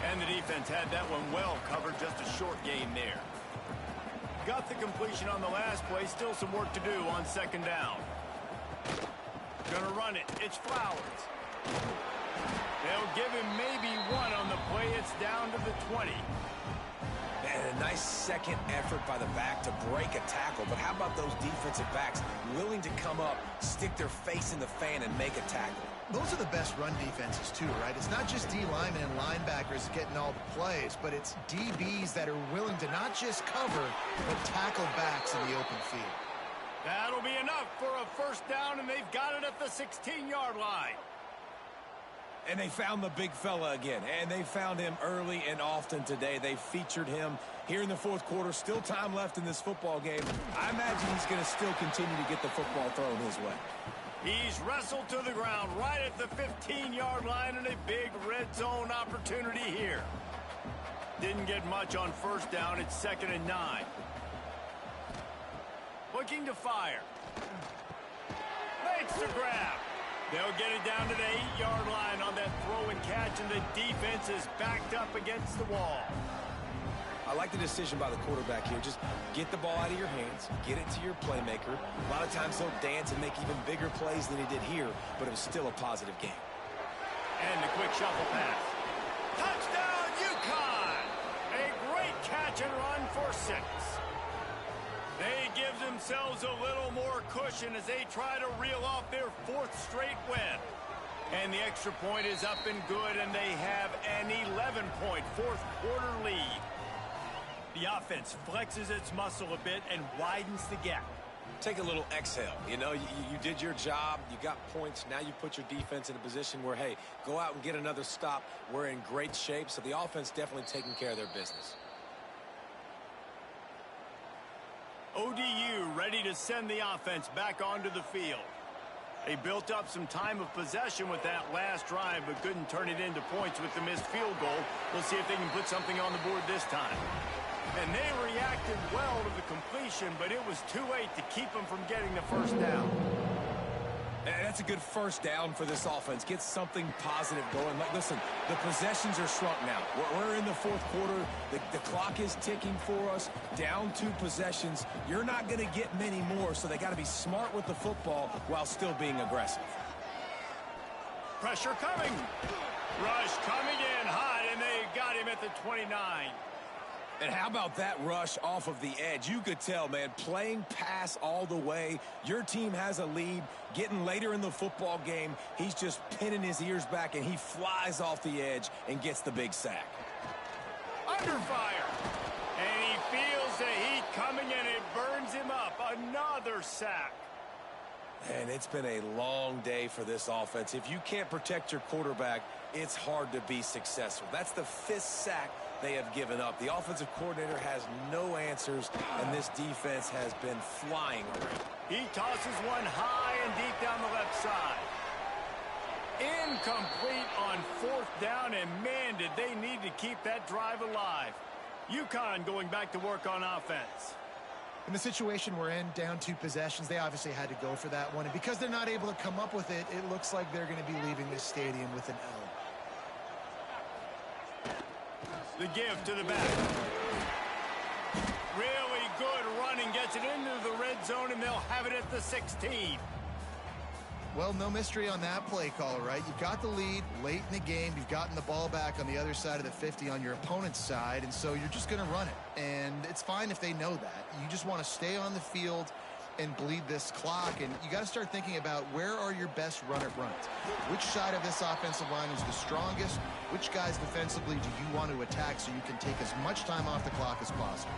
And the defense had that one well covered. Just a short gain there. Got the completion on the last play. Still some work to do on second down. Gonna run it. It's Flowers. They'll give him maybe one on the play. It's down to the 20. And a nice second effort by the back to break a tackle. But how about those defensive backs willing to come up, stick their face in the fan, and make a tackle? Those are the best run defenses, too, right? It's not just D linemen and linebackers getting all the plays, but it's DBs that are willing to not just cover, but tackle backs in the open field. That'll be enough for a first down, and they've got it at the 16-yard line. And they found the big fella again, and they found him early and often today. They featured him here in the fourth quarter. Still time left in this football game. I imagine he's going to still continue to get the football thrown his way. He's wrestled to the ground right at the 15-yard line, and a big red zone opportunity here. Didn't get much on first down. It's 2nd and 9. Looking to fire. Makes the grab. They'll get it down to the 8-yard line on that throw and catch, and the defense is backed up against the wall. I like the decision by the quarterback here. Just get the ball out of your hands, get it to your playmaker. A lot of times he'll dance and make even bigger plays than he did here, but it was still a positive game. And the quick shuffle pass. Touchdown, UConn! A great catch and run for 6. They give themselves a little more cushion as they try to reel off their 4th straight win. And the extra point is up and good, and they have an 11-point fourth-quarter lead. The offense flexes its muscle a bit and widens the gap. Take a little exhale. You know, you did your job. You got points. Now you put your defense in a position where, hey, go out and get another stop. We're in great shape, so the offense definitely taking care of their business. ODU ready to send the offense back onto the field. They built up some time of possession with that last drive, but couldn't turn it into points with the missed field goal. We'll see if they can put something on the board this time. And they reacted well to the completion, but it was too late to keep them from getting the first down. And that's a good first down for this offense. Get something positive going. Listen, the possessions are shrunk now. We're in the fourth quarter. The clock is ticking for us. Down 2 possessions. You're not going to get many more, so they got to be smart with the football while still being aggressive. Pressure coming. Rush coming in hot, and they got him at the 29. And how about that rush off of the edge? You could tell, man, playing pass all the way. Your team has a lead. Getting later in the football game, he's just pinning his ears back, and he flies off the edge and gets the big sack. Under fire. And he feels the heat coming, and it burns him up. Another sack. And it's been a long day for this offense. If you can't protect your quarterback, it's hard to be successful. That's the 5th sack they have given up. The offensive coordinator has no answers, and this defense has been flying around. He tosses one high and deep down the left side. Incomplete on 4th down, and man, did they need to keep that drive alive. UConn going back to work on offense. In the situation we're in, down 2 possessions, they obviously had to go for that one. And because they're not able to come up with it, it looks like they're going to be leaving this stadium with an L. The give to the back. Really good running, gets it into the red zone, and they'll have it at the 16. Well, no mystery on that play call, right? You've got the lead late in the game. You've gotten the ball back on the other side of the 50 on your opponent's side, and so you're just going to run it. And it's fine if they know that. You just want to stay on the field and bleed this clock. And you got to start thinking about where are your best run-it runs. Which side of this offensive line is the strongest? Which guys defensively do you want to attack so you can take as much time off the clock as possible?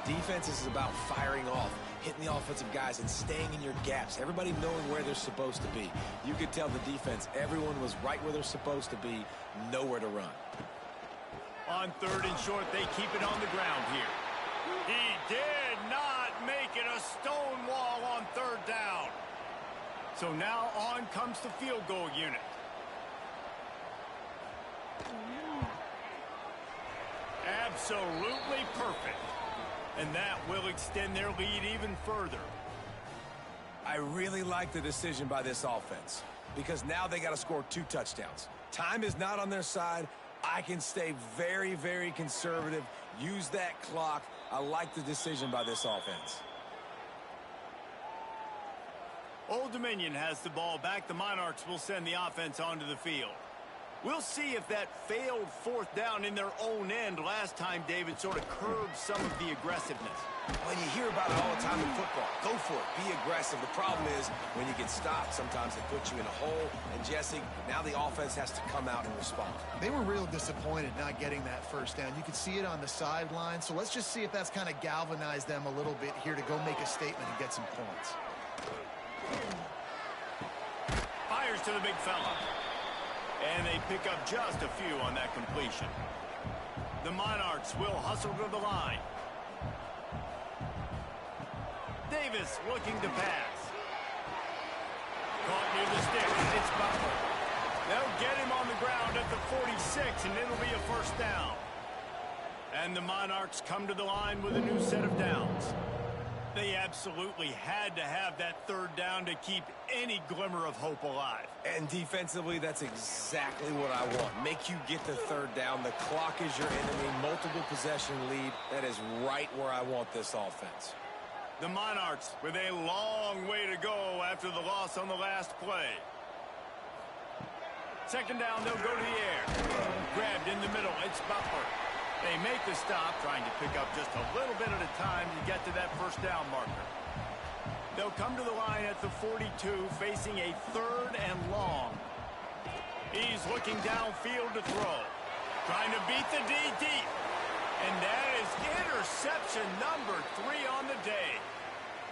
Defense is about firing off, hitting the offensive guys, and staying in your gaps. Everybody knowing where they're supposed to be. You could tell the defense, everyone was right where they're supposed to be, nowhere to run. On 3rd and short, they keep it on the ground here. He did not make it a stone wall on 3rd down. So now on comes the field goal unit. Absolutely perfect. And that will extend their lead even further. I really like the decision by this offense because now they got to score 2 touchdowns. Time is not on their side. I can stay very, very conservative, use that clock. I like the decision by this offense. Old Dominion has the ball back. The Monarchs will send the offense onto the field. We'll see if that failed 4th down in their own end last time, David, sort of curbed some of the aggressiveness. When you hear about it all the time in football, go for it, be aggressive. The problem is when you get stopped, sometimes it puts you in a hole. And Jesse, now the offense has to come out and respond. They were real disappointed not getting that 1st down. You could see it on the sideline. So let's just see if that's kind of galvanized them a little bit here to go make a statement and get some points. Fires to the big fella. And they pick up just a few on that completion. The Monarchs will hustle to the line. Davis looking to pass. Caught near the sticks. It's Butler. They'll get him on the ground at the 46, and it'll be a 1st down. And the Monarchs come to the line with a new set of downs. They absolutely had to have that 3rd down to keep any glimmer of hope alive. And defensively, that's exactly what I want. Make you get the 3rd down. The clock is your enemy. Multiple possession lead. That is right where I want this offense. The Monarchs with a long way to go after the loss on the last play. 2nd down, they'll go to the air. Grabbed in the middle. It's Butler. They make the stop, trying to pick up just a little bit at a time to get to that 1st down marker. They'll come to the line at the 42, facing a 3rd and long. He's looking downfield to throw. Trying to beat the D deep. And that is interception number 3 on the day.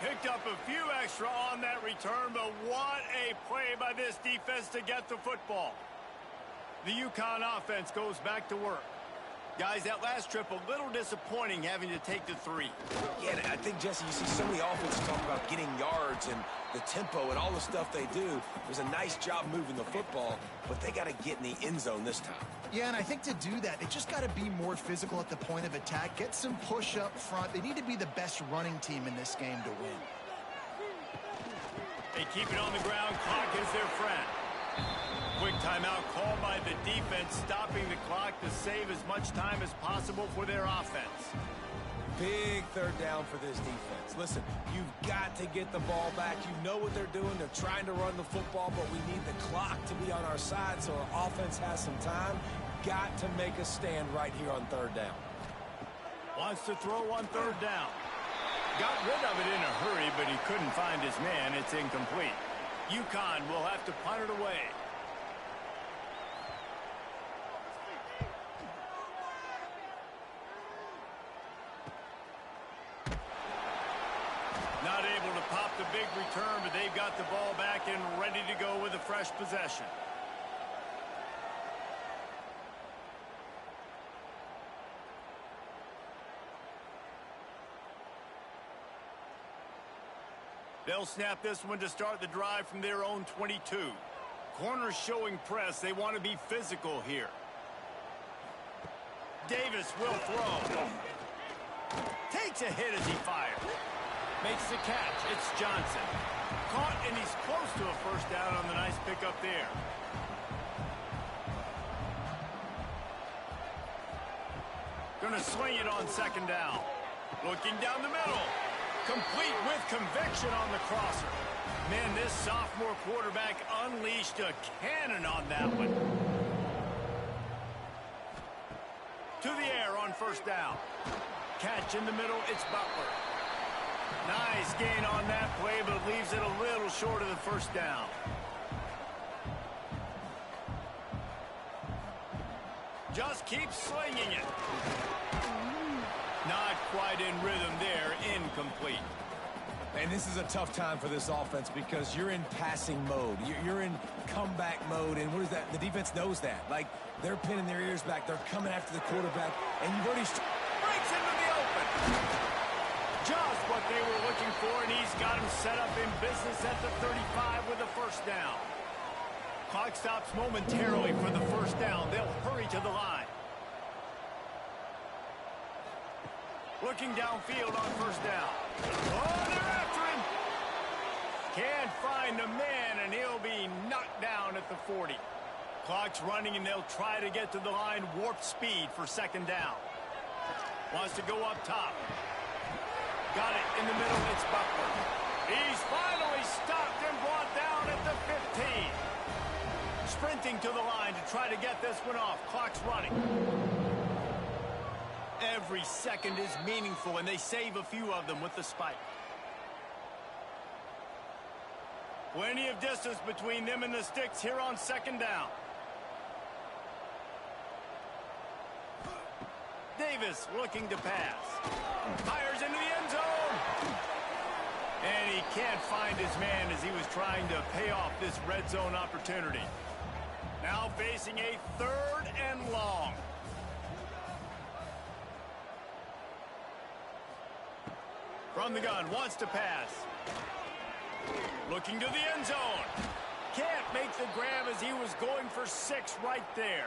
Picked up a few extra on that return, but what a play by this defense to get the football. The UConn offense goes back to work. Guys, that last trip, a little disappointing having to take the 3. Yeah, I think, Jesse, you see so many offenses talk about getting yards and the tempo and all the stuff they do. It was a nice job moving the football, but they got to get in the end zone this time. Yeah, and I think to do that, they just got to be more physical at the point of attack, get some push up front. They need to be the best running team in this game to win. They keep it on the ground. Clock is their friend. Quick timeout called by the defense, stopping the clock to save as much time as possible for their offense. Big 3rd down for this defense. Listen, you've got to get the ball back. You know what they're doing. They're trying to run the football, but we need the clock to be on our side so our offense has some time. Got to make a stand right here on 3rd down. Wants to throw on 3rd down. Got rid of it in a hurry, but he couldn't find his man. It's incomplete. UConn will have to punt it away. Not able to pop the big return, but they've got the ball back and ready to go with a fresh possession. They'll snap this one to start the drive from their own 22. Corners showing press. They want to be physical here. Davis will throw. Takes a hit as he fires. Makes the catch. It's Johnson. Caught, and he's close to a 1st down on the nice pickup there. Gonna swing it on 2nd down. Looking down the middle. Complete with conviction on the crosser. Man, this sophomore quarterback unleashed a cannon on that one. To the air on 1st down. Catch in the middle, it's Butler. Nice gain on that play, but leaves it a little short of the first down. Just keep slinging it. Not quite in rhythm there. Incomplete. And this is a tough time for this offense because you're in passing mode. You're in comeback mode. And what is that? The defense knows that. Like, they're pinning their ears back. They're coming after the quarterback. And you've already... Breaks into the open. Just what they were looking for, and he's got him set up in business at the 35 with a first down. Clock stops momentarily for the first down. They'll hurry to the line. Looking downfield on first down. Oh, they're after him. Can't find a man, and he'll be knocked down at the 40. Clock's running, and they'll try to get to the line warp speed for second down. Wants to go up top. Got it in the middle. It's Butler. He's finally stopped and brought down at the 15. Sprinting to the line to try to get this one off. Clock's running. Every second is meaningful, and they save a few of them with the spike. Plenty of distance between them and the sticks here on second down. Davis looking to pass. Fires into the end zone. And he can't find his man as he was trying to pay off this red zone opportunity. Now facing a third and long. From the gun, wants to pass. Looking to the end zone. Can't make the grab as he was going for 6 right there.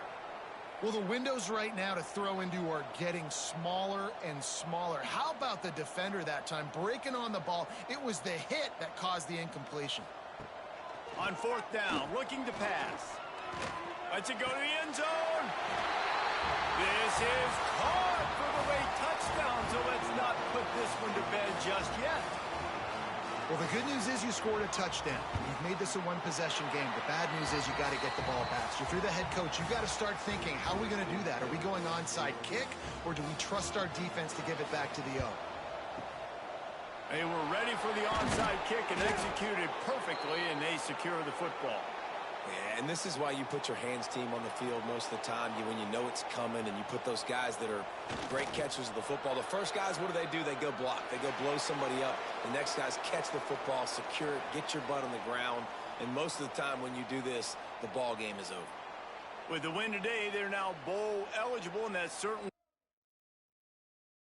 Well, the windows right now to throw into are getting smaller and smaller. How about the defender that time breaking on the ball? It was the hit that caused the incompletion. On fourth down, looking to pass. Lets it go to the end zone. This is caught for the late touchdown, so let's not put this one to bed just yet. Well, the good news is you scored a touchdown. You've made this a one-possession game. The bad news is you got to get the ball back. So if you're the head coach, you got to start thinking, how are we going to do that? Are we going onside kick, or do we trust our defense to give it back to the O? They were ready for the onside kick and executed perfectly, and they secure the football. Yeah, and this is why you put your hands team on the field most of the time. When you know it's coming, and you put those guys that are great catchers of the football. The first guys, what do? They go block. They go blow somebody up. The next guys catch the football, secure it, get your butt on the ground. And most of the time when you do this, the ball game is over. With the win today, they're now bowl eligible, and that's certainly